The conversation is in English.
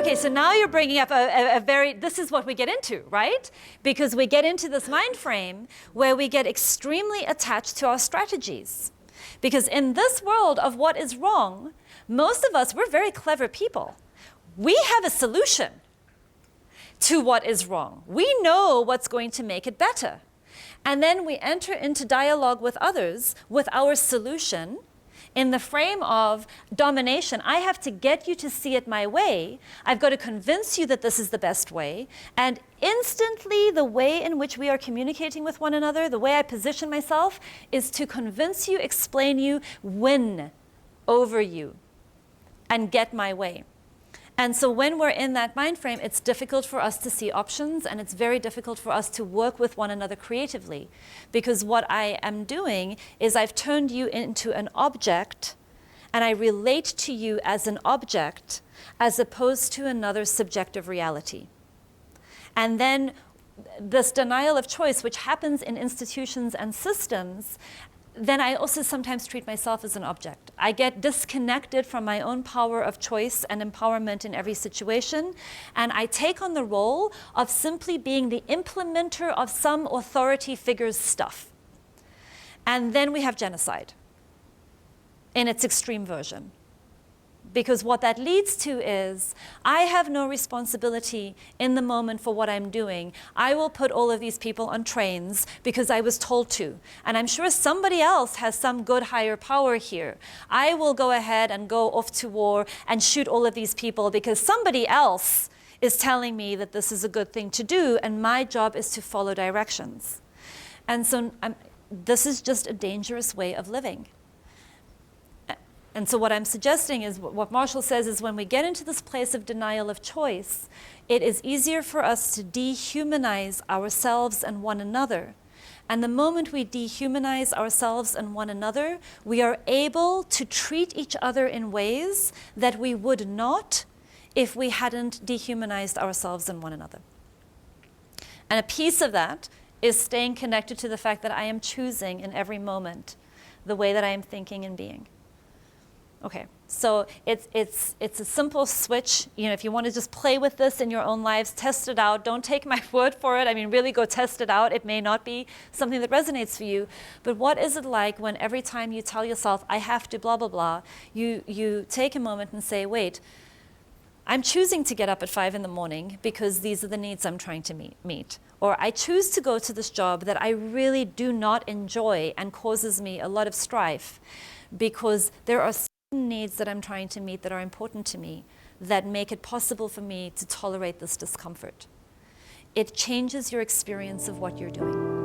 Okay, so now you're bringing up a very, this is what we get into, right? Because we get into this mind frame where we get extremely attached to our strategies. Because in this world of what is wrong, most of us, we're very clever people. We have a solution to what is wrong. We know what's going to make it better. And then we enter into dialogue with others with our solution in the frame of domination. I have to get you to see it my way. I've got to convince you that this is the best way. And instantly, the way in which we are communicating with one another, the way I position myself, is to convince you, explain you, win over you, and get my way. And so when we're in that mind frame, it's difficult for us to see options, and it's very difficult for us to work with one another creatively. Because what I am doing is I've turned you into an object, and I relate to you as an object, as opposed to another subjective reality. And then this denial of choice, which happens in institutions and systems, then I also sometimes treat myself as an object. I get disconnected from my own power of choice and empowerment in every situation, and I take on the role of simply being the implementer of some authority figure's stuff. And then we have genocide in its extreme version. Because what that leads to is, I have no responsibility in the moment for what I'm doing. I will put all of these people on trains because I was told to. And I'm sure somebody else has some good higher power here. I will go ahead and go off to war and shoot all of these people because somebody else is telling me that this is a good thing to do, and my job is to follow directions. And so this is just a dangerous way of living. And so what I'm suggesting is, what Marshall says is, when we get into this place of denial of choice, it is easier for us to dehumanize ourselves and one another. And the moment we dehumanize ourselves and one another, we are able to treat each other in ways that we would not if we hadn't dehumanized ourselves and one another. And a piece of that is staying connected to the fact that I am choosing in every moment the way that I am thinking and being. Okay, so it's a simple switch. You know, if you want to just play with this in your own lives, test it out. Don't take my word for it. I mean, really go test it out. It may not be something that resonates for you. But what is it like when every time you tell yourself, I have to blah, blah, blah, you take a moment and say, wait, I'm choosing to get up at 5 in the morning because these are the needs I'm trying to meet. Or I choose to go to this job that I really do not enjoy and causes me a lot of strife because there are needs that I'm trying to meet that are important to me that make it possible for me to tolerate this discomfort. It changes your experience of what you're doing.